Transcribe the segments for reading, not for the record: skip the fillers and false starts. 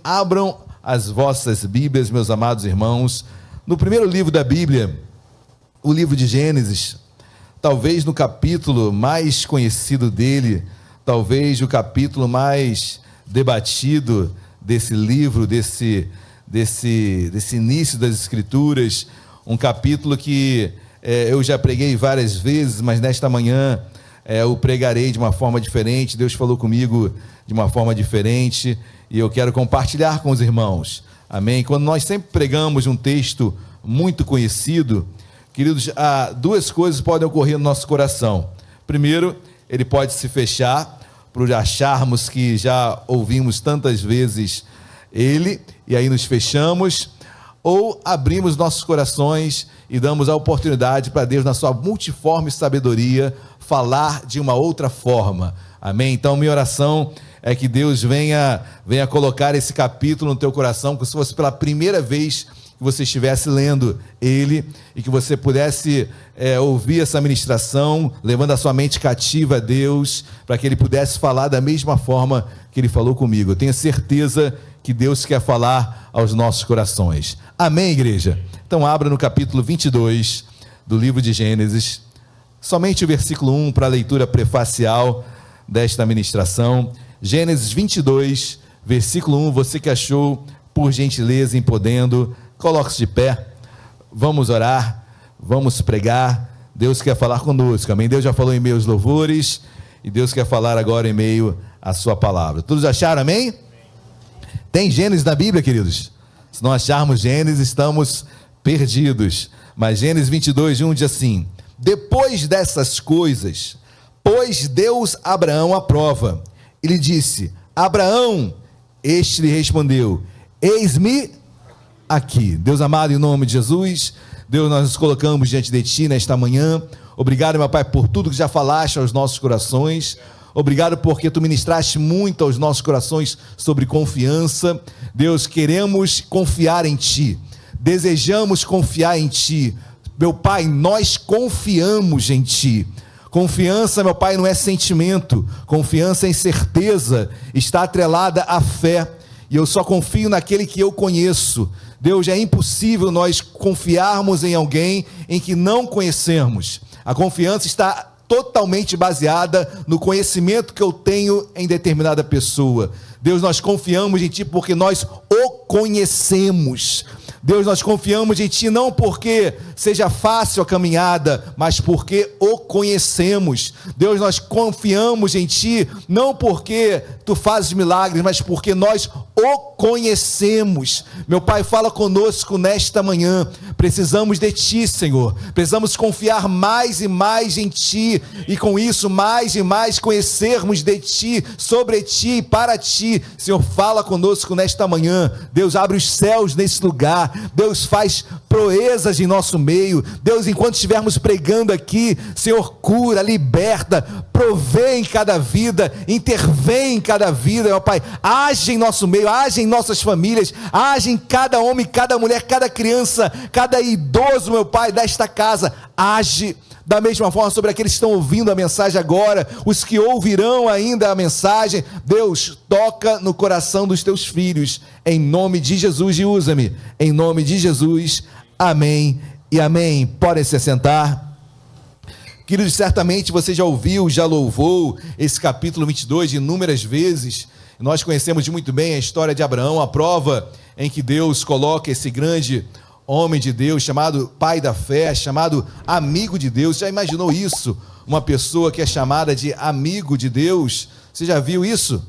abram as vossas Bíblias, meus amados irmãos, no primeiro livro da Bíblia, o livro de Gênesis, talvez no capítulo mais conhecido dele, talvez o capítulo mais debatido desse livro, desse início das Escrituras, um capítulo que eu já preguei várias vezes, mas nesta manhã eu pregarei de uma forma diferente. Deus falou comigo de uma forma diferente e eu quero compartilhar com os irmãos, amém? Quando nós sempre pregamos um texto muito conhecido, queridos, duas coisas podem ocorrer no nosso coração. Primeiro, ele pode se fechar por acharmos que já ouvimos tantas vezes ele, e aí nos fechamos, ou abrimos nossos corações e damos a oportunidade para Deus, na sua multiforme sabedoria, falar de uma outra forma, amém? Então minha oração é que Deus venha colocar esse capítulo no teu coração, como se fosse pela primeira vez que você estivesse lendo ele, e que você pudesse ouvir essa ministração, levando a sua mente cativa a Deus, para que ele pudesse falar da mesma forma que ele falou comigo. Eu tenho certeza que Deus quer falar aos nossos corações. Amém, igreja? Então abra no capítulo 22 do livro de Gênesis, somente o versículo 1 para a leitura prefacial desta ministração. Gênesis 22, versículo 1, você que achou, por gentileza, em podendo, coloque-se de pé, vamos orar, vamos pregar. Deus quer falar conosco, amém? Deus já falou em meio aos louvores, e Deus quer falar agora em meio à sua palavra. Todos acharam, amém? Tem Gênesis na Bíblia, queridos? Se não acharmos Gênesis, estamos perdidos. Mas Gênesis 22, 1 diz assim: depois dessas coisas, pôs Deus Abraão à prova, e lhe disse: Abraão, este lhe respondeu: eis-me aqui. Deus amado, em nome de Jesus, Deus, nós nos colocamos diante de Ti nesta manhã. Obrigado, meu Pai, por tudo que já falaste aos nossos corações. Obrigado porque Tu ministraste muito aos nossos corações sobre confiança. Deus, queremos confiar em Ti, desejamos confiar em Ti. Meu Pai, nós confiamos em Ti. Confiança, meu Pai, não é sentimento, confiança é certeza, está atrelada à fé, e eu só confio naquele que eu conheço. Deus, é impossível nós confiarmos em alguém em que não conhecemos. A confiança está totalmente baseada no conhecimento que eu tenho em determinada pessoa. Deus, nós confiamos em Ti porque nós o conhecemos. Deus, nós confiamos em Ti não porque seja fácil a caminhada, mas porque o conhecemos. Deus, nós confiamos em Ti não porque Tu fazes milagres, mas porque nós o conhecemos. Meu Pai, fala conosco nesta manhã. Precisamos de Ti, Senhor. Precisamos confiar mais e mais em Ti, e com isso mais e mais conhecermos de Ti, sobre Ti e para Ti. Senhor, fala conosco nesta manhã. Deus, abre os céus nesse lugar. Deus, faz proezas em nosso meio. Deus, enquanto estivermos pregando aqui, Senhor, cura, liberta, provê em cada vida, intervém em cada vida, meu Pai. Age em nosso meio, age em nossas famílias, age em cada homem, cada mulher, cada criança, cada idoso, meu Pai, desta casa. Age da mesma forma sobre aqueles que estão ouvindo a mensagem agora, os que ouvirão ainda a mensagem. Deus, toca no coração dos Teus filhos, em nome de Jesus, e usa-me, em nome de Jesus, amém e amém. Podem se assentar. Queridos, certamente você já ouviu, já louvou esse capítulo 22 inúmeras vezes. Nós conhecemos muito bem a história de Abraão, a prova em que Deus coloca esse grande homem de Deus, chamado pai da fé, chamado amigo de Deus. Já imaginou isso? Uma pessoa que é chamada de amigo de Deus? Você já viu isso?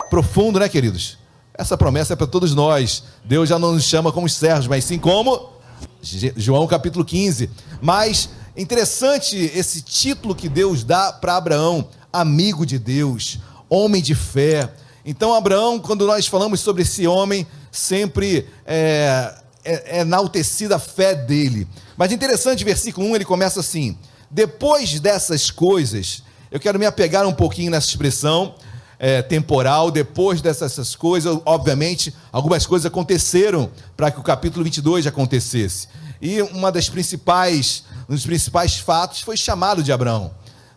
Profundo, né, queridos? Essa promessa é para todos nós. Deus já não nos chama como servos, mas sim como João capítulo 15. Mas interessante esse título que Deus dá para Abraão: amigo de Deus, homem de fé. Então Abraão, quando nós falamos sobre esse homem, sempre é enaltecida a fé dele. Mas interessante, versículo 1, ele começa assim: depois dessas coisas. Eu quero me apegar um pouquinho nessa expressão temporal. Depois dessas coisas, obviamente, algumas coisas aconteceram para que o capítulo 22 acontecesse. E um dos principais fatos foi chamado de Abraão.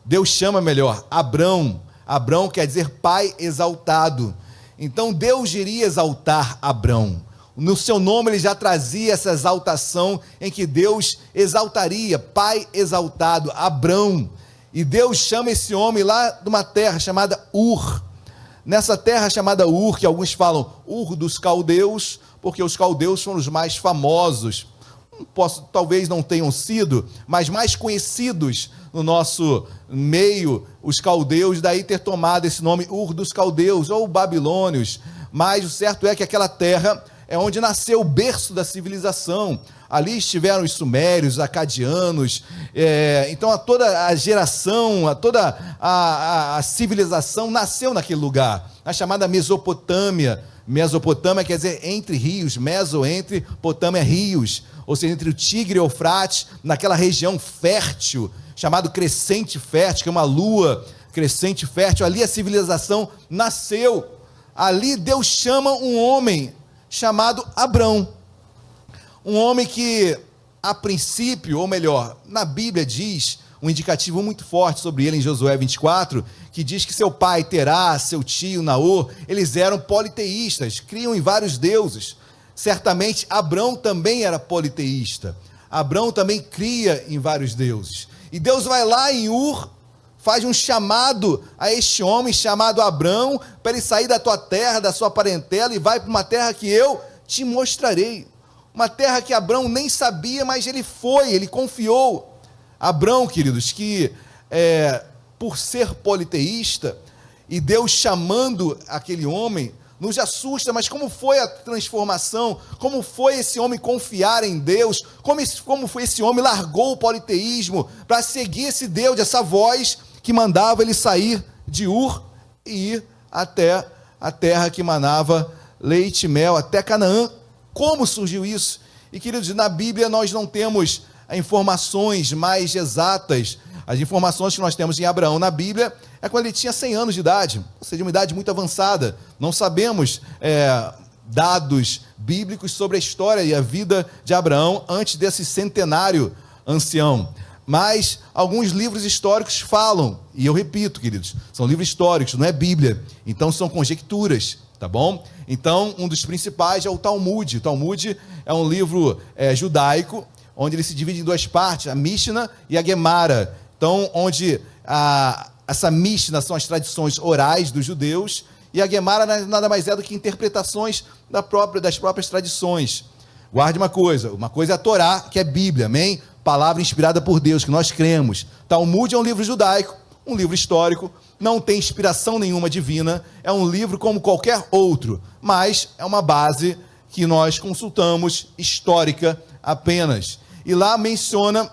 Deus chama melhor, Abrão. Abrão quer dizer pai exaltado. Então Deus iria exaltar Abrão. No seu nome ele já trazia essa exaltação em que Deus exaltaria, Pai exaltado, Abrão. E Deus chama esse homem lá de uma terra chamada Ur. Nessa terra chamada Ur, que alguns falam Ur dos caldeus, porque os caldeus foram os mais famosos. Talvez não tenham sido, mas mais conhecidos no nosso meio, os caldeus, daí ter tomado esse nome Ur dos caldeus, ou babilônios. Mas o certo é que aquela terra é onde nasceu o berço da civilização. Ali estiveram os sumérios, os acadianos, então toda a geração, toda a civilização nasceu naquele lugar, a chamada Mesopotâmia. Mesopotâmia quer dizer entre rios, meso, entre, potâmia, rios, ou seja, entre o Tigre e o Eufrates, naquela região fértil, chamado crescente fértil, que é uma lua crescente fértil, ali a civilização nasceu. Ali Deus chama um homem chamado Abrão, um homem que, a princípio, ou melhor, na Bíblia diz, um indicativo muito forte sobre ele em Josué 24, que diz que seu pai Terá, seu tio Naor, eles eram politeístas, criam em vários deuses. Certamente Abrão também era politeísta, Abrão também cria em vários deuses. E Deus vai lá em Ur, faz um chamado a este homem chamado Abrão, para ele sair da tua terra, da sua parentela, e vai para uma terra que eu te mostrarei. Uma terra que Abrão nem sabia, mas ele foi, ele confiou. Abrão, queridos, que por ser politeísta, e Deus chamando aquele homem, nos assusta, mas como foi a transformação? Como foi esse homem confiar em Deus? Como foi esse homem largou o politeísmo para seguir esse Deus, essa voz que mandava ele sair de Ur e ir até a terra que manava leite e mel, até Canaã. Como surgiu isso? E, queridos, na Bíblia nós não temos informações mais exatas. As informações que nós temos em Abraão na Bíblia é quando ele tinha 100 anos de idade, ou seja, uma idade muito avançada. Não sabemos dados bíblicos sobre a história e a vida de Abraão antes desse centenário ancião. Mas alguns livros históricos falam, e eu repito, queridos, são livros históricos, não é Bíblia, então são conjecturas, tá bom? Então, um dos principais é o Talmud. O Talmud é um livro judaico, onde ele se divide em duas partes, a Mishnah e a Gemara. Então, onde essa Mishnah são as tradições orais dos judeus, e a Gemara nada mais é do que interpretações das próprias tradições. Guarde uma coisa é a Torá, que é Bíblia, amém? Palavra inspirada por Deus, que nós cremos. Talmud é um livro judaico, um livro histórico, não tem inspiração nenhuma divina, é um livro como qualquer outro, mas é uma base que nós consultamos, histórica apenas. E lá menciona,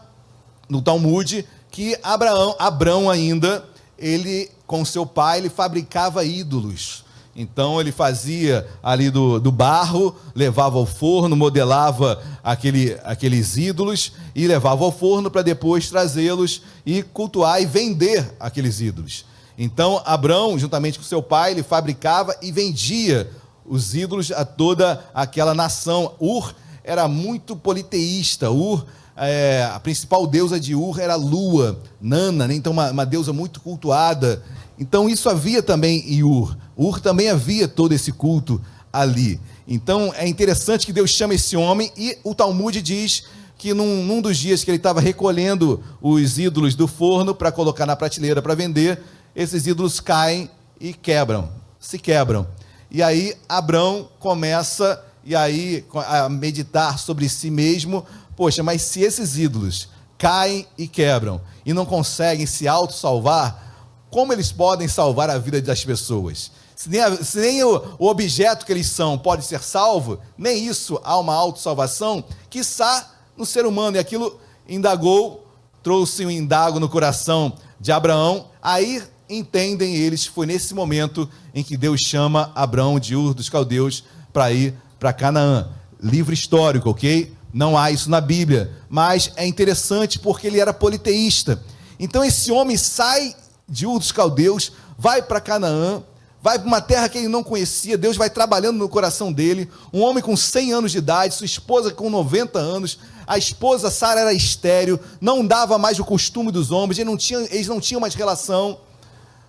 no Talmud, que Abrão ainda, ele com seu pai, ele fabricava ídolos. Então ele fazia ali do barro, levava ao forno, modelava aqueles ídolos e levava ao forno para depois trazê-los e cultuar e vender aqueles ídolos. Então Abrão, juntamente com seu pai, ele fabricava e vendia os ídolos a toda aquela nação. Ur era muito politeísta. A principal deusa de Ur era a lua, Nana, né? Então uma deusa muito cultuada. Então isso havia também em Ur. Ur também havia todo esse culto ali. Então é interessante que Deus chama esse homem, e o Talmud diz que num dos dias que ele estava recolhendo os ídolos do forno para colocar na prateleira para vender, esses ídolos caem e se quebram. E aí Abrão começa a meditar sobre si mesmo. Poxa, mas se esses ídolos caem e quebram e não conseguem se auto-salvar, como eles podem salvar a vida das pessoas? Se nem o objeto que eles são pode ser salvo, nem isso há uma autossalvação, quiçá no ser humano. E aquilo trouxe um indago no coração de Abraão. Aí entendem eles, foi nesse momento em que Deus chama Abrão de Ur dos caldeus para ir para Canaã. Livro histórico, ok? Não há isso na Bíblia, mas é interessante porque ele era politeísta. Então esse homem sai de Ur dos caldeus, vai para Canaã, vai para uma terra que ele não conhecia. Deus vai trabalhando no coração dele. Um homem com 100 anos de idade, sua esposa com 90 anos, a esposa Sara era estéril, não dava mais o costume dos homens, eles não tinham mais relação,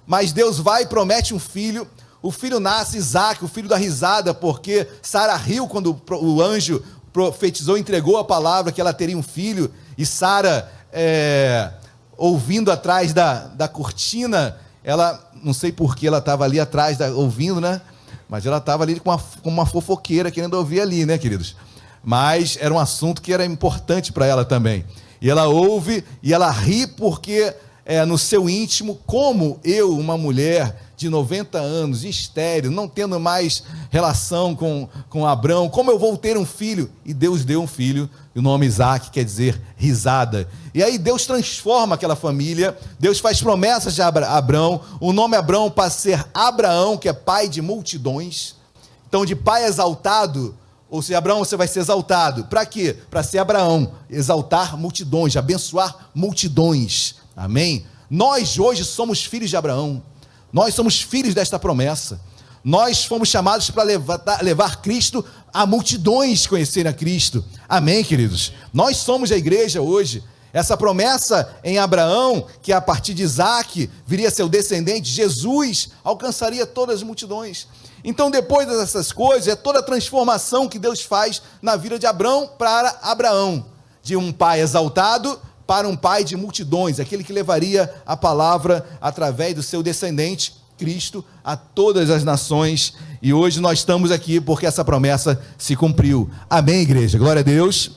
mas Deus vai e promete um filho. o filho nasce, Isaac, o filho da risada, porque Sara riu quando o anjo profetizou, entregou a palavra que ela teria um filho, e Sara, ouvindo atrás da cortina, ela, não sei por que ela estava ali atrás, ouvindo, né? Mas ela estava ali com uma fofoqueira querendo ouvir ali, né, queridos? Mas era um assunto que era importante para ela também. E ela ouve e ela ri porque no seu íntimo, como eu, uma mulher de 90 anos, estéril, não tendo mais relação com Abrão, como eu vou ter um filho? E Deus deu um filho, e o nome Isaac quer dizer risada. E aí Deus transforma aquela família, Deus faz promessas de Abrão, o nome Abrão passa a ser Abraão, que é pai de multidões. Então, de pai exaltado, ou seja, Abraão, você vai ser exaltado. Para quê? Para ser Abraão, exaltar multidões, abençoar multidões. Amém? Nós hoje somos filhos de Abraão. Nós somos filhos desta promessa. Nós fomos chamados para levar Cristo a multidões conhecerem a Cristo. Amém, queridos? Nós somos a igreja hoje. Essa promessa em Abraão, que a partir de Isaac viria seu descendente, Jesus, alcançaria todas as multidões. Então, depois dessas coisas, é toda a transformação que Deus faz na vida de Abrão para Abraão. De um pai exaltado para um pai de multidões, aquele que levaria a palavra através do seu descendente, Cristo, a todas as nações. E hoje nós estamos aqui porque essa promessa se cumpriu. Amém, igreja? Glória a Deus.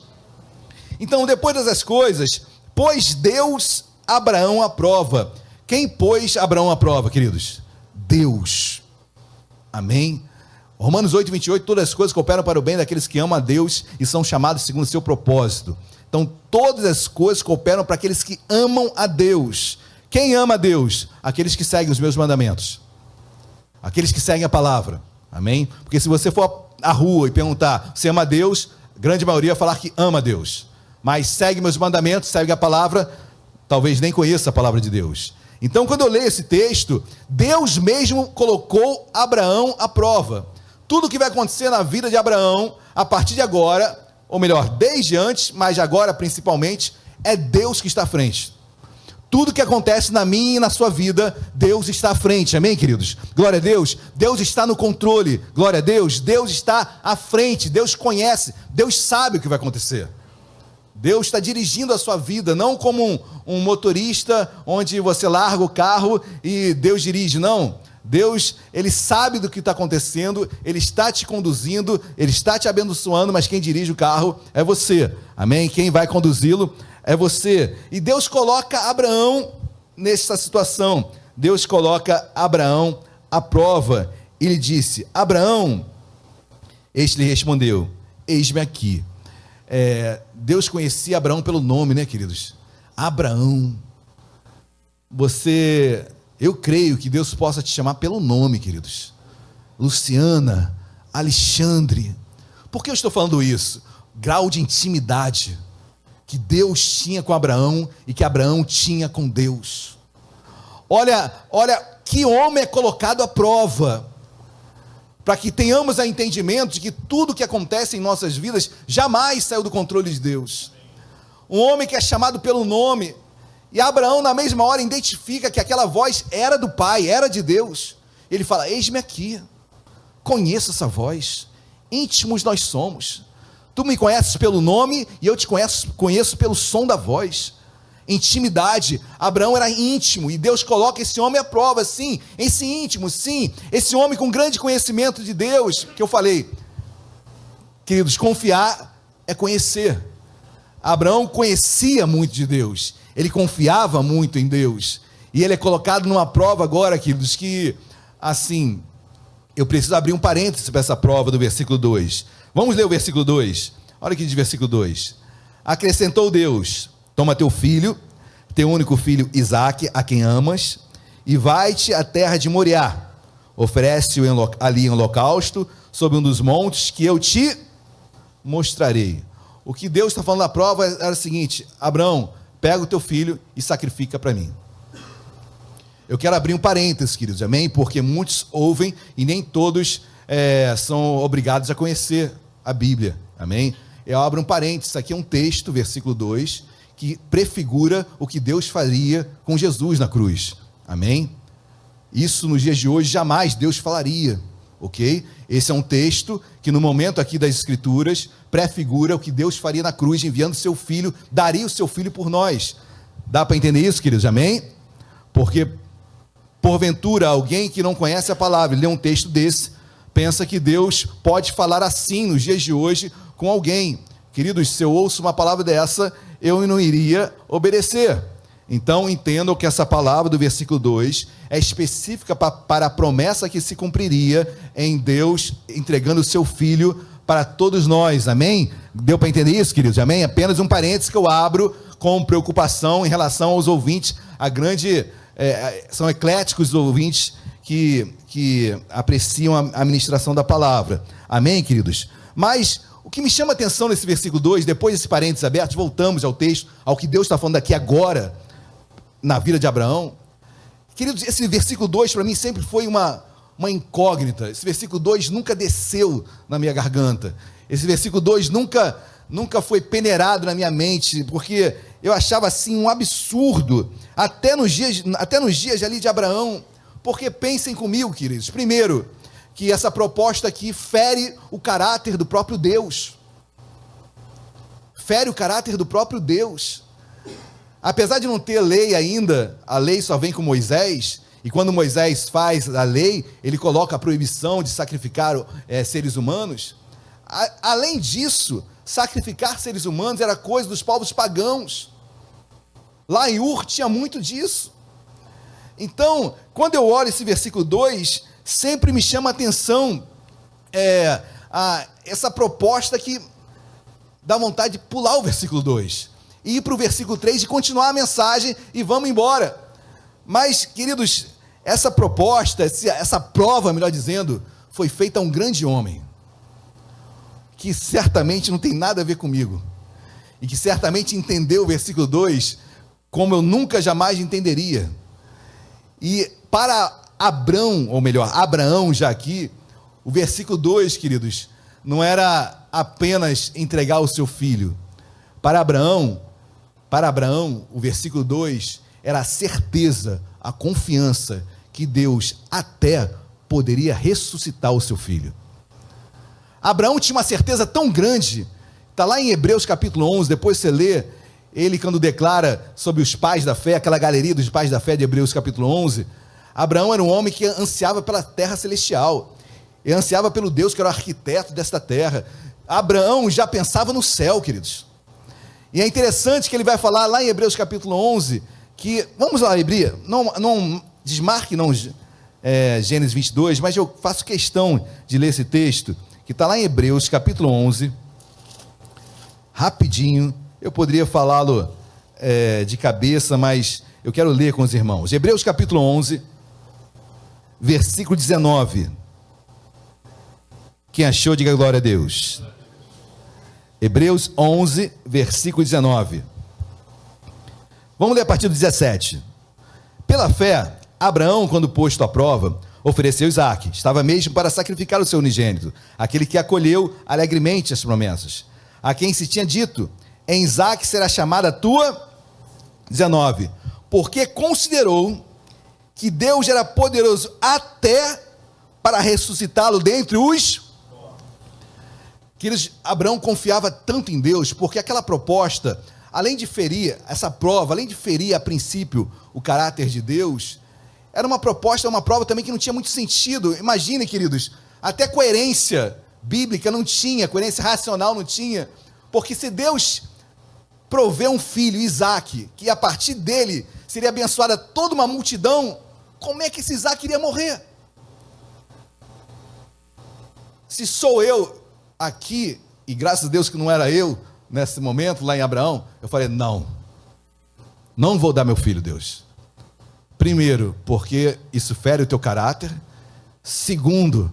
Então, depois dessas coisas, pôs Deus Abraão à prova. Quem pôs Abraão à prova, queridos? Deus. Amém? Romanos 8:28, todas as coisas cooperam para o bem daqueles que amam a Deus e são chamados segundo o seu propósito. Então, todas as coisas cooperam para aqueles que amam a Deus. Quem ama a Deus? Aqueles que seguem os meus mandamentos. Aqueles que seguem a palavra. Amém? Porque se você for à rua e perguntar, você ama a Deus? A grande maioria vai falar que ama a Deus. Mas segue meus mandamentos, segue a palavra, talvez nem conheça a palavra de Deus. Então, quando eu leio esse texto, Deus mesmo colocou Abraão à prova. Tudo que vai acontecer na vida de Abraão, a partir de agora, ou melhor, desde antes, mas agora principalmente, é Deus que está à frente. Tudo que acontece na minha e na sua vida, Deus está à frente, amém, queridos? Glória a Deus, Deus está no controle, glória a Deus, Deus está à frente, Deus conhece, Deus sabe o que vai acontecer. Deus está dirigindo a sua vida, não como um motorista, onde você larga o carro e Deus dirige, não. Deus, Ele sabe do que está acontecendo, Ele está te conduzindo, Ele está te abençoando, mas quem dirige o carro é você, amém? Quem vai conduzi-lo é você. E Deus coloca Abraão nessa situação, Deus coloca Abraão à prova, e lhe disse, Abraão, este lhe respondeu, eis-me aqui. Deus conhecia Abraão pelo nome, né, queridos? Abraão, eu creio que Deus possa te chamar pelo nome, queridos. Luciana, Alexandre. Por que eu estou falando isso? Grau de intimidade que Deus tinha com Abraão e que Abraão tinha com Deus. Olha, que homem é colocado à prova, para que tenhamos a entendimento de que tudo que acontece em nossas vidas jamais saiu do controle de Deus. Um homem que é chamado pelo nome, e Abraão na mesma hora identifica que aquela voz era do Pai, era de Deus. Ele fala, eis-me aqui, conheço essa voz, íntimos nós somos, tu me conheces pelo nome, e eu te conheço pelo som da voz. Intimidade, Abraão era íntimo, e Deus coloca esse homem à prova, sim, esse íntimo, sim, esse homem com grande conhecimento de Deus, que eu falei, queridos, confiar é conhecer. Abraão conhecia muito de Deus, ele confiava muito em Deus, e ele é colocado numa prova agora, queridos, que, assim, eu preciso abrir um parêntese para essa prova do versículo 2, vamos ler o versículo 2, olha aqui de versículo 2, acrescentou Deus, toma teu filho, teu único filho Isaque, a quem amas, e vai-te à terra de Moriá, oferece-o ali em holocausto, sobre um dos montes que eu te mostrarei. O que Deus está falando na prova era o seguinte, Abraão, pega o teu filho e sacrifica para mim. Eu quero abrir um parênteses, queridos, amém? Porque muitos ouvem e nem todos são obrigados a conhecer a Bíblia, amém? Eu abro um parênteses, isso aqui é um texto, versículo 2, que prefigura o que Deus faria com Jesus na cruz, amém? Isso nos dias de hoje jamais Deus falaria, ok? Esse é um texto que no momento aqui das Escrituras prefigura o que Deus faria na cruz, enviando seu Filho, daria o seu Filho por nós. Dá para entender isso, queridos? Amém? Porque, porventura, alguém que não conhece a palavra, lê um texto desse, pensa que Deus pode falar assim nos dias de hoje com alguém. Queridos, se eu ouço uma palavra dessa, eu não iria obedecer. Então, entendam que essa palavra do versículo 2 é específica para a promessa que se cumpriria em Deus entregando o seu Filho para todos nós, amém? Deu para entender isso, queridos? Amém? Apenas um parênteses que eu abro com preocupação em relação aos ouvintes, são ecléticos os ouvintes que apreciam a ministração da palavra, amém, queridos? Mas o que me chama a atenção nesse versículo 2, depois desse parênteses aberto, voltamos ao texto, ao que Deus está falando aqui agora, na vida de Abraão. Queridos, esse versículo 2 para mim sempre foi uma incógnita. Esse versículo 2 nunca desceu na minha garganta. Esse versículo 2 nunca foi peneirado na minha mente, porque eu achava assim um absurdo, até nos dias ali de Abraão. Porque pensem comigo, queridos, primeiro, que essa proposta aqui fere o caráter do próprio Deus. Fere o caráter do próprio Deus. Apesar de não ter lei ainda, a lei só vem com Moisés, e quando Moisés faz a lei, ele coloca a proibição de sacrificar seres humanos. Além disso, sacrificar seres humanos era coisa dos povos pagãos. Lá em Ur tinha muito disso. Então, quando eu olho esse versículo 2, sempre me chama a atenção essa proposta que dá vontade de pular o versículo 2. E ir para o versículo 3 e continuar a mensagem e vamos embora. Mas, queridos, essa proposta, essa prova, melhor dizendo, foi feita a um grande homem, que certamente não tem nada a ver comigo, e que certamente entendeu o versículo 2 como eu nunca jamais entenderia. E para Abraão já aqui, o versículo 2, queridos, não era apenas entregar o seu filho. Para Abraão, o versículo 2 era a certeza, a confiança que Deus até poderia ressuscitar o seu filho. Abraão tinha uma certeza tão grande, está lá em Hebreus capítulo 11, depois você lê, ele quando declara sobre os pais da fé, aquela galeria dos pais da fé de Hebreus capítulo 11, Abraão era um homem que ansiava pela terra celestial, ele ansiava pelo Deus que era o arquiteto desta terra. Abraão já pensava no céu, queridos. E é interessante que ele vai falar lá em Hebreus capítulo 11, que, vamos lá, Hebreus, não desmarque não Gênesis 22, mas eu faço questão de ler esse texto, que está lá em Hebreus capítulo 11, rapidinho, eu poderia falá-lo de cabeça, mas eu quero ler com os irmãos. Hebreus capítulo 11, versículo 19, quem achou, diga glória a Deus. Hebreus 11, versículo 19. Vamos ler a partir do 17. Pela fé, Abraão, quando posto à prova, ofereceu Isaque. Estava mesmo para sacrificar o seu unigênito, aquele que acolheu alegremente as promessas. A quem se tinha dito, em Isaque será chamada a tua... 19. Porque considerou que Deus era poderoso até para ressuscitá-lo dentre os... Queridos, Abraão confiava tanto em Deus, porque aquela proposta, além de ferir, essa prova, além de ferir a princípio o caráter de Deus, era uma proposta, uma prova também que não tinha muito sentido. Imagine, queridos, até coerência bíblica não tinha, coerência racional não tinha, porque se Deus provê um filho, Isaque, que a partir dele seria abençoada toda uma multidão, como é que esse Isaque iria morrer? Se sou eu aqui, e graças a Deus que não era eu, nesse momento, lá em Abraão, eu falei, não vou dar meu filho, Deus. Primeiro, porque isso fere o teu caráter. Segundo,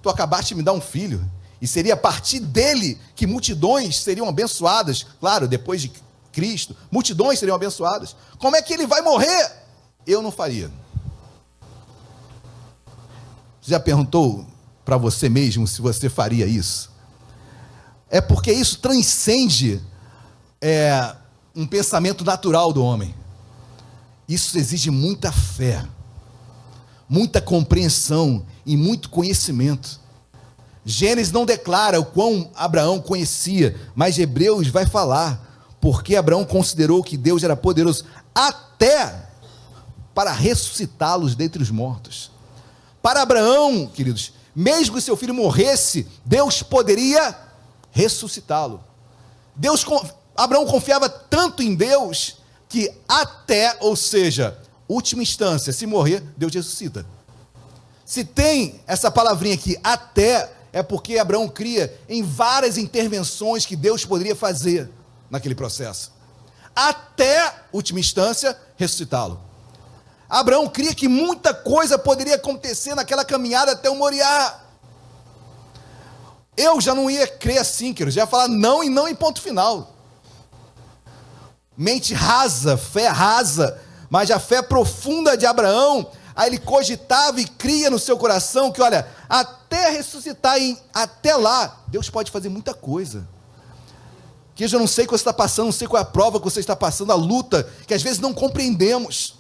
tu acabaste de me dar um filho, e seria a partir dele que multidões seriam abençoadas, claro, depois de Cristo, multidões seriam abençoadas. Como é que ele vai morrer? Eu não faria. Você já perguntou para você mesmo se você faria isso? É porque isso transcende um pensamento natural do homem. Isso exige muita fé. muita compreensão e muito conhecimento. Gênesis não declara o quão Abraão conhecia, mas Hebreus vai falar, porque Abraão considerou que Deus era poderoso até para ressuscitá-los dentre os mortos. Para Abraão, queridos, mesmo que seu filho morresse, Deus poderia ressuscitá-lo. Abraão confiava tanto em Deus, que até, ou seja, última instância, se morrer, Deus ressuscita. Se tem essa palavrinha aqui, até, é porque Abraão cria em várias intervenções que Deus poderia fazer naquele processo. Até, última instância, ressuscitá-lo. Abraão cria que muita coisa poderia acontecer naquela caminhada até o Moriá. Eu já não ia crer assim, queridos, já ia falar não e não em ponto final. Mente rasa, fé rasa, mas a fé profunda de Abraão, aí ele cogitava e cria no seu coração que, olha, até ressuscitar, até lá, Deus pode fazer muita coisa. Que eu não sei o que você está passando, não sei qual é a prova que você está passando, a luta, que às vezes não compreendemos,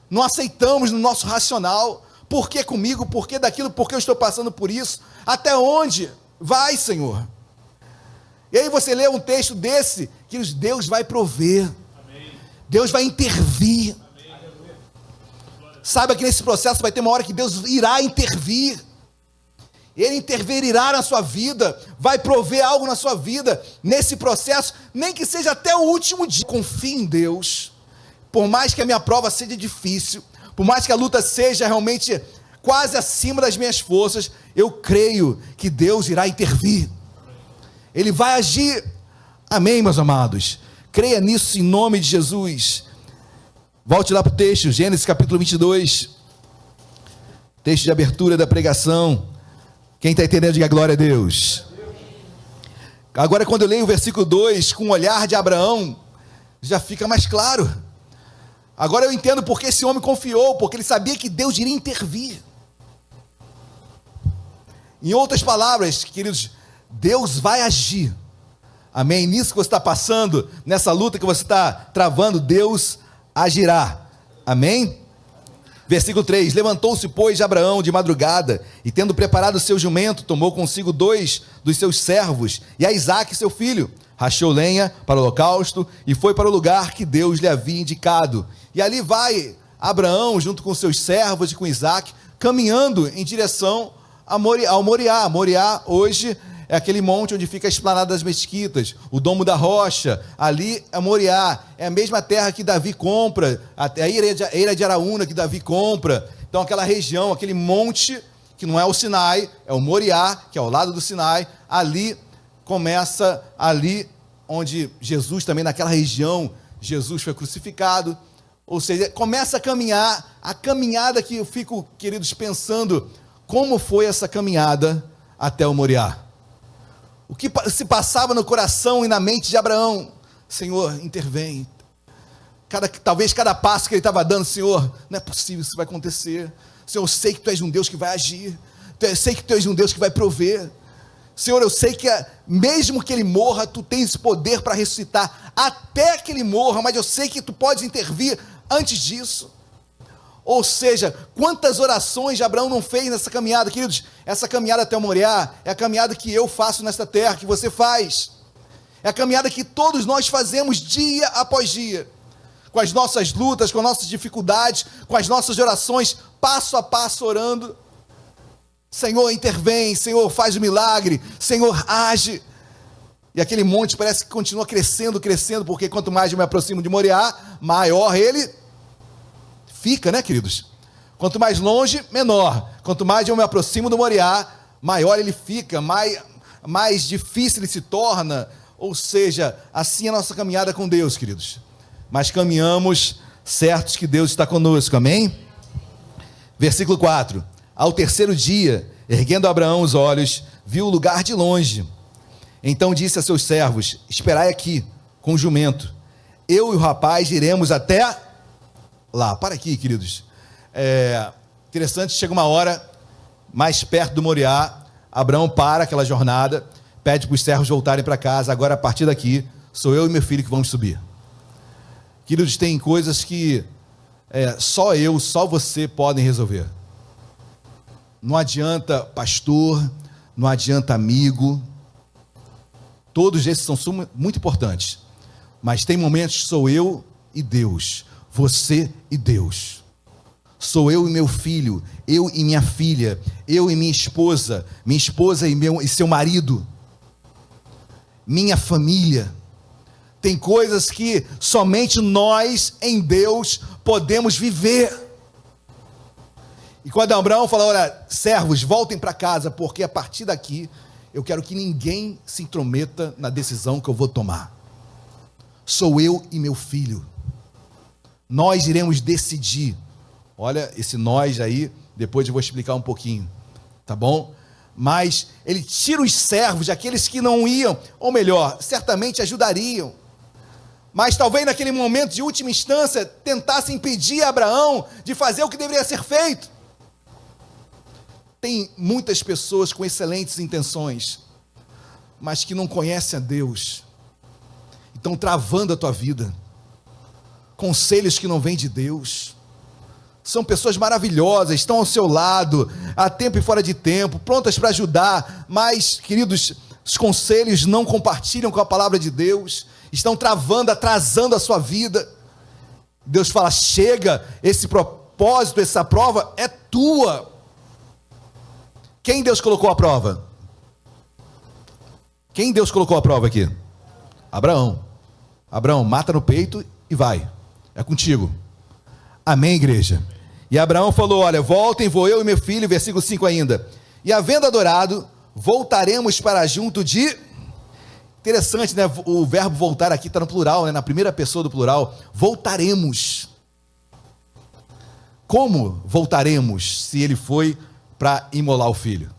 não aceitamos no nosso racional. Por que comigo? Por que daquilo? Por que eu estou passando por isso? Até onde vai, Senhor? E aí você lê um texto desse, que Deus vai prover. Amém. Deus vai intervir. Amém. Saiba que nesse processo vai ter uma hora que Deus irá intervir. Ele intervirá na sua vida, vai prover algo na sua vida, nesse processo, nem que seja até o último dia. Confie em Deus, por mais que a minha prova seja difícil, por mais que a luta seja realmente quase acima das minhas forças, eu creio que Deus irá intervir. Ele vai agir. Amém, meus amados? Creia nisso em nome de Jesus. Volte lá para o texto, Gênesis capítulo 22. Texto de abertura da pregação. Quem está entendendo, diga glória a Deus. Agora, quando eu leio o versículo 2, com o olhar de Abraão, já fica mais claro. Agora eu entendo porque esse homem confiou, porque ele sabia que Deus iria intervir. Em outras palavras, queridos, Deus vai agir. Amém? Nisso que você está passando, nessa luta que você está travando, Deus agirá. Amém? Versículo 3, levantou-se, pois, Abraão de madrugada, e tendo preparado o seu jumento, tomou consigo 2 dos seus servos, e a Isaque seu filho, rachou lenha para o holocausto, e foi para o lugar que Deus lhe havia indicado. E ali vai Abraão, junto com seus servos e com Isaque, caminhando em direção ao Moriá. Moriá, hoje, é aquele monte onde fica a esplanada das mesquitas, o domo da rocha, ali é Moriá, é a mesma terra que Davi compra, a eira de Araúna que Davi compra. Então aquela região, aquele monte, que não é o Sinai, é o Moriá, que é ao lado do Sinai, ali começa, ali onde Jesus também, naquela região, Jesus foi crucificado, ou seja, começa a caminhar, a caminhada que eu fico, queridos, pensando, como foi essa caminhada até o Moriá? O que se passava no coração e na mente de Abraão? Senhor, intervém. Talvez cada passo que ele estava dando, Senhor, não é possível isso vai acontecer. Senhor, eu sei que Tu és um Deus que vai agir. Eu sei que Tu és um Deus que vai prover. Senhor, eu sei que mesmo que ele morra, Tu tens poder para ressuscitar até que ele morra, mas eu sei que Tu podes intervir antes disso. Ou seja, quantas orações Abraão não fez nessa caminhada, queridos? Essa caminhada até o Moriá é a caminhada que eu faço nesta terra, que você faz. É a caminhada que todos nós fazemos dia após dia. Com as nossas lutas, com as nossas dificuldades, com as nossas orações, passo a passo orando. Senhor, intervém, Senhor, faz o milagre, Senhor, age. E aquele monte parece que continua crescendo, crescendo, porque quanto mais eu me aproximo de Moriá, maior ele fica, né, queridos? Quanto mais longe, menor. Quanto mais eu me aproximo do Moriá, maior ele fica, mais difícil ele se torna. Ou seja, assim é a nossa caminhada com Deus, queridos. Mas caminhamos certos que Deus está conosco, amém? Versículo 4. Ao terceiro dia, erguendo Abraão os olhos, viu o lugar de longe. Então disse a seus servos, esperai aqui, com o jumento. Eu e o rapaz iremos até lá. Para aqui, queridos. Interessante, chega uma hora, mais perto do Moriá, Abraão para aquela jornada, pede para os servos voltarem para casa. Agora, a partir daqui, sou eu e meu filho que vamos subir. Queridos, tem coisas que só eu, só você podem resolver. Não adianta pastor, não adianta amigo. Todos esses são muito importantes. Mas tem momentos que sou eu e Deus. Você e Deus. Sou eu e meu filho, eu e minha filha, eu e minha esposa e seu marido, minha família. Tem coisas que somente nós em Deus podemos viver. E quando Abraão falou, olha, servos, voltem para casa, porque a partir daqui eu quero que ninguém se intrometa na decisão que eu vou tomar. Sou eu e meu filho. Nós iremos decidir. Olha, esse nós aí, depois eu vou explicar um pouquinho, tá bom? Mas ele tira os servos, aqueles que não iam, ou melhor, certamente ajudariam, mas talvez naquele momento de última instância, tentassem impedir Abraão de fazer o que deveria ser feito. Tem muitas pessoas com excelentes intenções, mas que não conhecem a Deus, estão travando a tua vida, conselhos que não vêm de Deus. São pessoas maravilhosas, estão ao seu lado, a tempo e fora de tempo, prontas para ajudar, mas, queridos, os conselhos não compartilham com a palavra de Deus, estão travando, atrasando a sua vida. Deus fala, chega, esse propósito, essa prova é tua. Quem Deus colocou à prova? Quem Deus colocou à prova aqui? Abraão. Abraão, mata no peito e vai, é contigo. Amém, igreja? E Abraão falou, olha, voltem, vou eu e meu filho, versículo 5 ainda. E havendo adorado, voltaremos para junto de... Interessante, né? O verbo voltar aqui está no plural, né? Na primeira pessoa do plural. Voltaremos. Como voltaremos se ele foi para imolar o filho?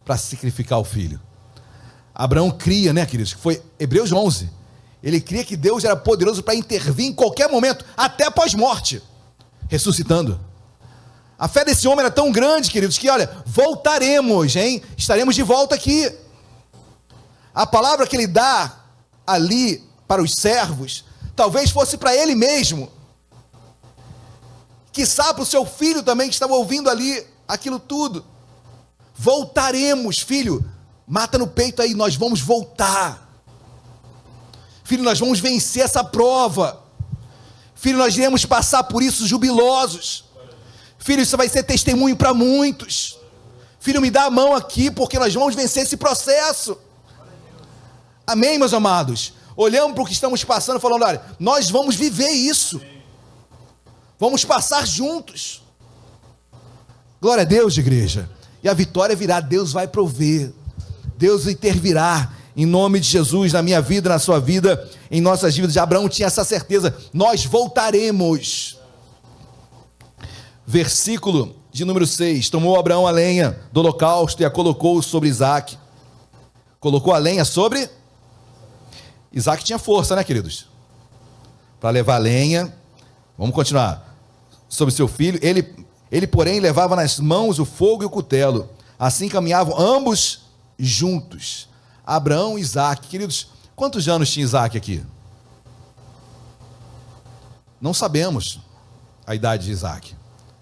Para sacrificar o filho? Abraão cria, né, queridos? Foi Hebreus 11. Ele cria que Deus era poderoso para intervir em qualquer momento, até pós-morte, ressuscitando. A fé desse homem era tão grande, queridos, que olha, voltaremos, hein? Estaremos de volta aqui. A palavra que ele dá ali para os servos, talvez fosse para ele mesmo, quiçá para o seu filho também, que estava ouvindo ali aquilo tudo. Voltaremos, filho, mata no peito aí, nós vamos voltar. Filho, nós vamos vencer essa prova. Filho, nós iremos passar por isso jubilosos. Filho, isso vai ser testemunho para muitos. Filho, me dá a mão aqui, porque nós vamos vencer esse processo. Amém, meus amados? Olhamos para o que estamos passando, falando, olha, nós vamos viver isso. Vamos passar juntos. Glória a Deus, igreja. E a vitória virá, Deus vai prover. Deus intervirá, em nome de Jesus, na minha vida, na sua vida, em nossas vidas. Abraão tinha essa certeza, nós voltaremos. Versículo de número 6, tomou Abraão a lenha do holocausto e a colocou sobre Isaque. Colocou a lenha sobre... Isaque tinha força, né, queridos? Para levar a lenha. Vamos continuar. Sobre seu filho, ele porém levava nas mãos o fogo e o cutelo. Assim caminhavam ambos juntos. Abraão e Isaque. Queridos, quantos anos tinha Isaque aqui? Não sabemos a idade de Isaque.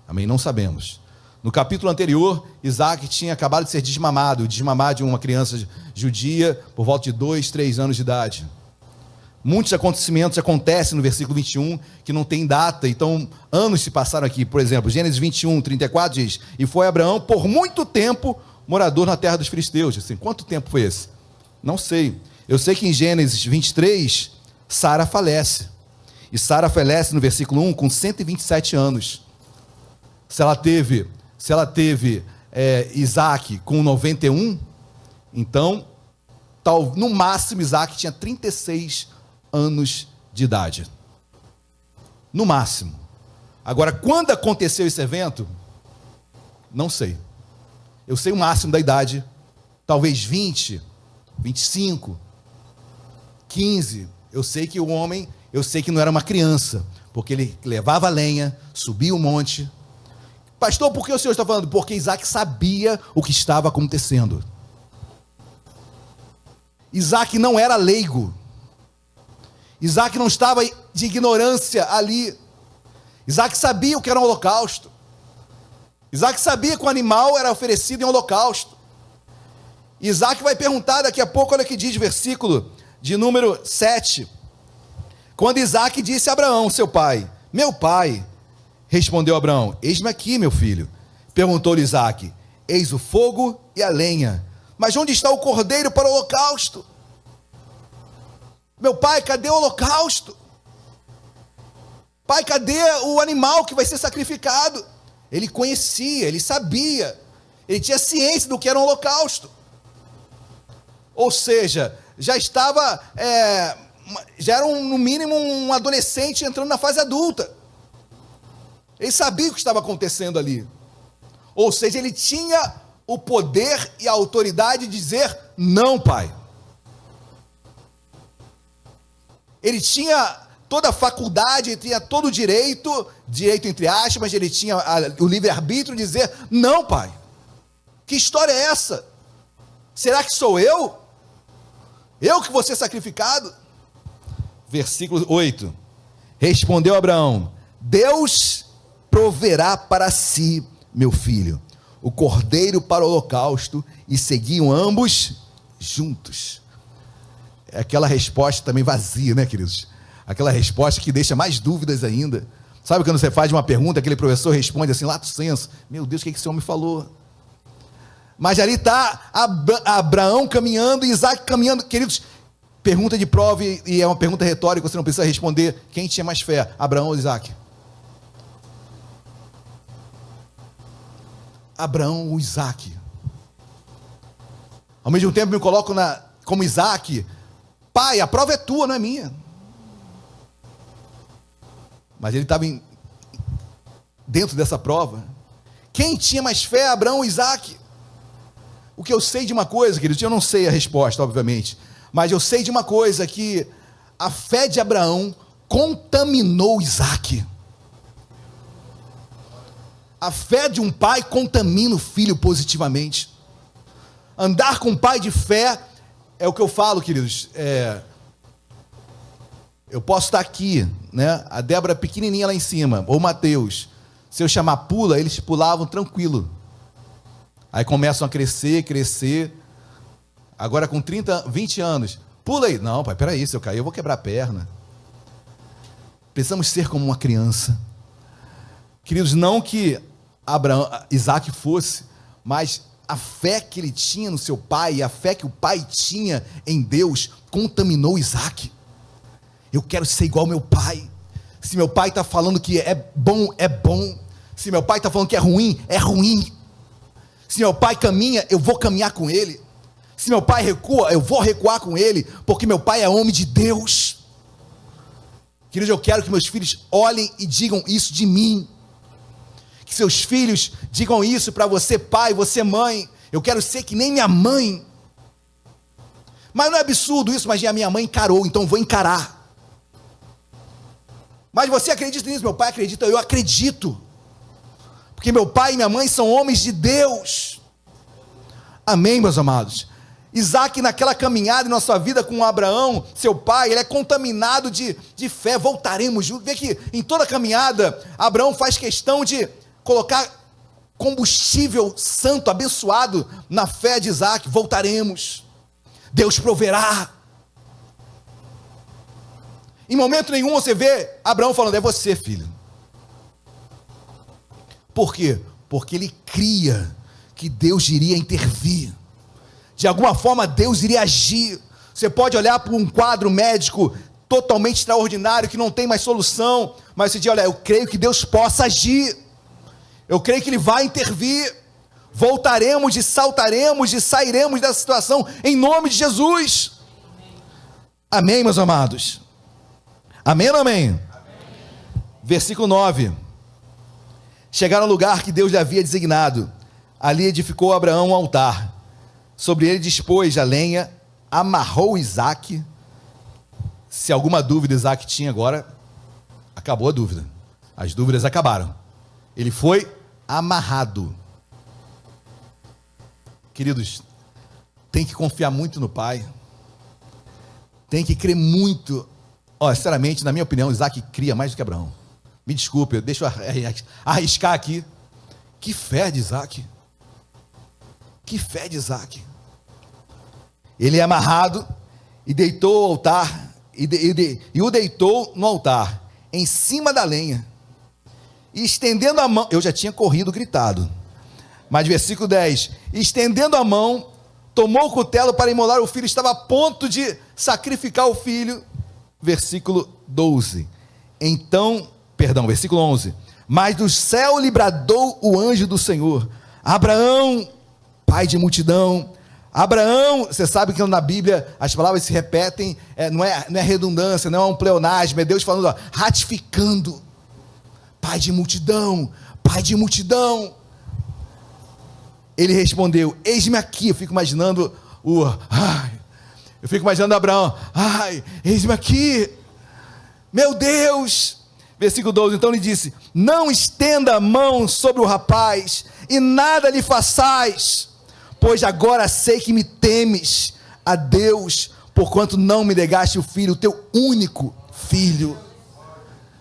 Amém? Não sabemos. No capítulo anterior, Isaque tinha acabado de ser desmamado de uma criança judia por volta de 2, 3 anos de idade. Muitos acontecimentos acontecem no versículo 21, que não tem data, então anos se passaram aqui. Por exemplo, Gênesis 21, 34 diz, e foi Abraão por muito tempo morador na terra dos filisteus. Assim, quanto tempo foi esse? Não sei. Eu sei que em Gênesis 23, Sara falece. E Sara falece no versículo 1 com 127 anos. Se ela teve Isaque com 91, então, no máximo, Isaque tinha 36 anos de idade. No máximo. Agora, quando aconteceu esse evento? Não sei. Eu sei o máximo da idade, talvez 20, 25, 15. Eu sei que não era uma criança, porque ele levava lenha, subia o monte. Pastor, por que o senhor está falando? Porque Isaque sabia o que estava acontecendo. Isaque não era leigo. Isaque não estava de ignorância ali. Isaac sabia o que era um holocausto. Isaac sabia que o animal era oferecido em holocausto. Isaac vai perguntar daqui a pouco, olha o que diz, versículo de número 7. Quando Isaac disse a Abraão, seu pai, meu pai, respondeu Abraão, eis-me aqui, meu filho. Perguntou-lhe Isaac, eis o fogo e a lenha, mas onde está o cordeiro para o holocausto? Meu pai, cadê o holocausto? Pai, cadê o animal que vai ser sacrificado? Ele conhecia, ele sabia, ele tinha ciência do que era um holocausto. Ou seja, já estava, já era no mínimo um adolescente entrando na fase adulta. Ele sabia o que estava acontecendo ali. Ou seja, ele tinha o poder e a autoridade de dizer, não, pai. Ele tinha toda a faculdade, ele tinha todo o direito entre aspas, mas ele tinha o livre-arbítrio de dizer, não, pai. Que história é essa? Será que sou eu? Eu que vou ser sacrificado? Versículo 8. Respondeu Abraão, Deus proverá para si, meu filho, o cordeiro para o holocausto, e seguiam ambos juntos. É aquela resposta também vazia, né, queridos? Aquela resposta que deixa mais dúvidas ainda. Sabe quando você faz uma pergunta, aquele professor responde assim, lato sensu, meu Deus, o que esse homem falou? Mas ali está Abraão caminhando e Isaac caminhando. Queridos, pergunta de prova e é uma pergunta retórica, você não precisa responder. Quem tinha mais fé, Abraão ou Isaac? Abraão ou Isaac? Ao mesmo tempo me coloco como Isaac. Pai, a prova é tua, não é minha. Mas ele estava dentro dessa prova. Quem tinha mais fé, Abraão ou Isaac? O que eu sei de uma coisa, queridos, eu não sei a resposta, obviamente, mas eu sei de uma coisa, que a fé de Abraão contaminou Isaac. A fé de um pai contamina o filho positivamente. Andar com um pai de fé, é o que eu falo, queridos, eu posso estar aqui, né? A Débora pequenininha lá em cima, ou o Mateus, se eu chamar pula, eles pulavam tranquilo. Aí começam a crescer, agora com 20 anos, pula aí. Não, pai, peraí, se eu cair eu vou quebrar a perna. Precisamos ser como uma criança. Queridos, não que Isaac fosse, mas a fé que ele tinha no seu pai, a fé que o pai tinha em Deus, contaminou Isaac. Eu quero ser igual ao meu pai. Se meu pai está falando que é bom, é bom. Se meu pai está falando que é ruim, é ruim. Se meu pai caminha, eu vou caminhar com ele. Se meu pai recua, eu vou recuar com ele, porque meu pai é homem de Deus. Queridos, eu quero que meus filhos olhem e digam isso de mim. Que seus filhos digam isso para você, pai, você, mãe. Eu quero ser que nem minha mãe. Mas não é absurdo isso, mas a minha mãe encarou, então vou encarar. Mas você acredita nisso? Meu pai acredita, eu acredito. Porque meu pai e minha mãe são homens de Deus. Amém, meus amados? Isaac, naquela caminhada em nossa vida com Abraão, seu pai, ele é contaminado de fé. Voltaremos juntos. Vê que em toda a caminhada, Abraão faz questão de colocar combustível santo, abençoado, na fé de Isaac. Voltaremos. Deus proverá. Em momento nenhum você vê Abraão falando, é você, filho. Por quê? Porque ele cria que Deus iria intervir. De alguma forma Deus iria agir. Você pode olhar para um quadro médico totalmente extraordinário, que não tem mais solução, mas você diz, olha, eu creio que Deus possa agir. Eu creio que Ele vai intervir. Voltaremos e saltaremos e sairemos dessa situação em nome de Jesus. Amém, meus amados? Amém ou amém? Amém. Versículo 9. Chegaram ao lugar que Deus lhe havia designado. Ali edificou Abraão um altar. Sobre ele dispôs a lenha, amarrou Isaac. Se alguma dúvida Isaac tinha agora, acabou a dúvida. As dúvidas acabaram. Ele foi amarrado. Queridos, tem que confiar muito no Pai. Tem que crer muito. Sinceramente, na minha opinião, Isaac cria mais do que Abraão. Me desculpe, deixa eu arriscar aqui. Que fé de Isaac. Que fé de Isaac. Ele é amarrado e deitou ao altar, e o deitou no altar, em cima da lenha, e estendendo a mão, eu já tinha corrido, gritado, mas versículo 10, estendendo a mão, tomou o cutelo para imolar o filho, estava a ponto de sacrificar o filho, versículo 12, versículo 11, mas do céu lhe bradou o anjo do Senhor, Abraão, pai de multidão. Abraão, você sabe que na Bíblia as palavras se repetem, não é redundância, não é um pleonasmo, é Deus falando, ratificando, pai de multidão, pai de multidão. Ele respondeu, eis-me aqui. Eu fico imaginando Abraão, eis-me aqui, meu Deus. Versículo 12, então ele disse, não estenda a mão sobre o rapaz, e nada lhe façais, pois agora sei que me temes a Deus, porquanto não me negaste o filho, o teu único filho.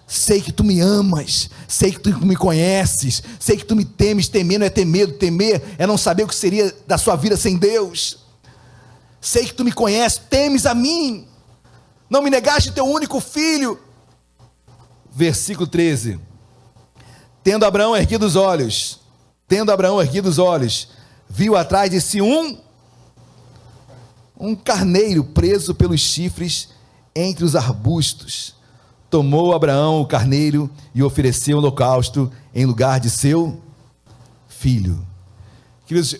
Sei que tu me amas, sei que tu me conheces, sei que tu me temes. Temer não é ter medo, temer é não saber o que seria da sua vida sem Deus. Sei que tu me conheces, temes a mim, não me negaste o teu único filho. Versículo 13, tendo Abraão erguido os olhos, viu atrás de si um carneiro preso pelos chifres entre os arbustos. Tomou Abraão o carneiro e ofereceu holocausto em lugar de seu filho. Queridos,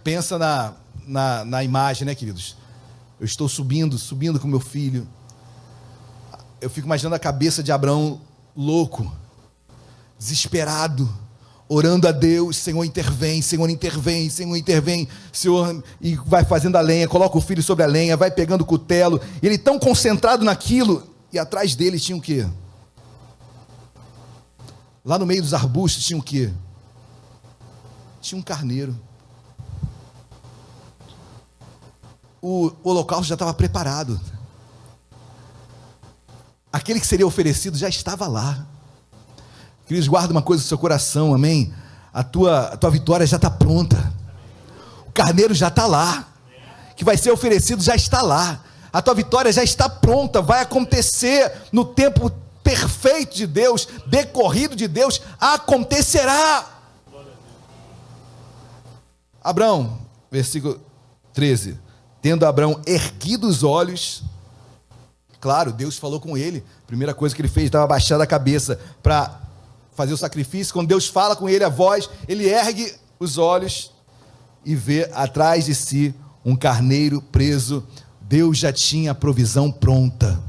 pensa na imagem, né, queridos? Eu estou subindo com meu filho. Eu fico imaginando a cabeça de Abraão louco, desesperado, orando a Deus, Senhor intervém, Senhor intervém, Senhor intervém, Senhor, e vai fazendo a lenha, coloca o filho sobre a lenha, vai pegando o cutelo, ele tão concentrado naquilo, e atrás dele tinha o quê? Lá no meio dos arbustos tinha o quê? Tinha um carneiro. O holocausto já estava preparado, aquele que seria oferecido já estava lá. Queridos, guarda uma coisa no seu coração, amém? A tua vitória já está pronta. O carneiro já está lá, que vai ser oferecido já está lá. A tua vitória já está pronta, vai acontecer no tempo perfeito de Deus, decorrido de Deus, acontecerá. Abraão, versículo 13, tendo Abraão erguido os olhos, claro, Deus falou com ele, primeira coisa que ele fez, estava abaixando a cabeça para fazer o sacrifício. Quando Deus fala com ele, a voz, ele ergue os olhos e vê atrás de si um carneiro preso. Deus já tinha a provisão pronta,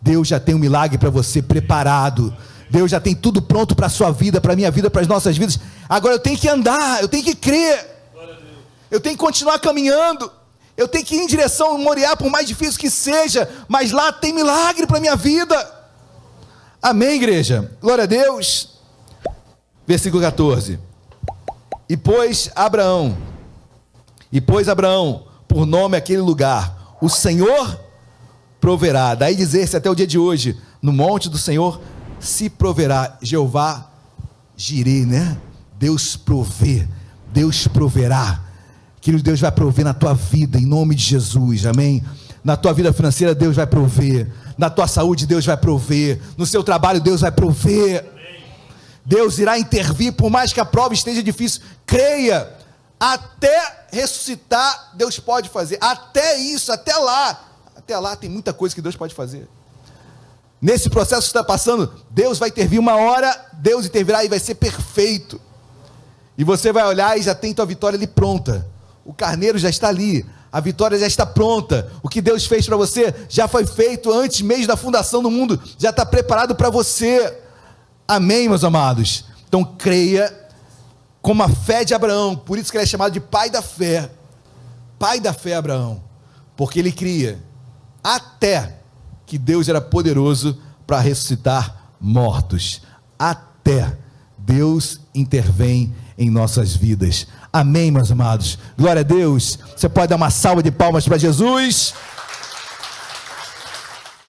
Deus já tem um milagre para você preparado, Deus já tem tudo pronto para a sua vida, para a minha vida, para as nossas vidas. Agora eu tenho que andar, eu tenho que crer, eu tenho que continuar caminhando, eu tenho que ir em direção ao Moriá, por mais difícil que seja, mas lá tem milagre para a minha vida. Amém, igreja? Glória a Deus. Versículo 14, e pôs Abraão por nome aquele lugar, o Senhor proverá. Daí dizer-se até o dia de hoje, no monte do Senhor se proverá. Jeová Jireh, né? Deus provê, Deus proverá. Querido, Deus vai prover na tua vida, em nome de Jesus, amém? Na tua vida financeira Deus vai prover, na tua saúde Deus vai prover, no seu trabalho Deus vai prover, Deus irá intervir, por mais que a prova esteja difícil, creia, até ressuscitar Deus pode fazer, até isso, até lá tem muita coisa que Deus pode fazer. Nesse processo que está passando, Deus vai intervir, uma hora Deus intervirá e vai ser perfeito, e você vai olhar e já tem tua vitória ali pronta, o carneiro já está ali, a vitória já está pronta, o que Deus fez para você, já foi feito antes mesmo da fundação do mundo, já está preparado para você, amém, meus amados? Então creia, como a fé de Abraão, por isso que ele é chamado de pai da fé Abraão, porque ele cria, até que Deus era poderoso para ressuscitar mortos, até Deus intervém em nossas vidas, amém, meus amados? Glória a Deus. Você pode dar uma salva de palmas para Jesus?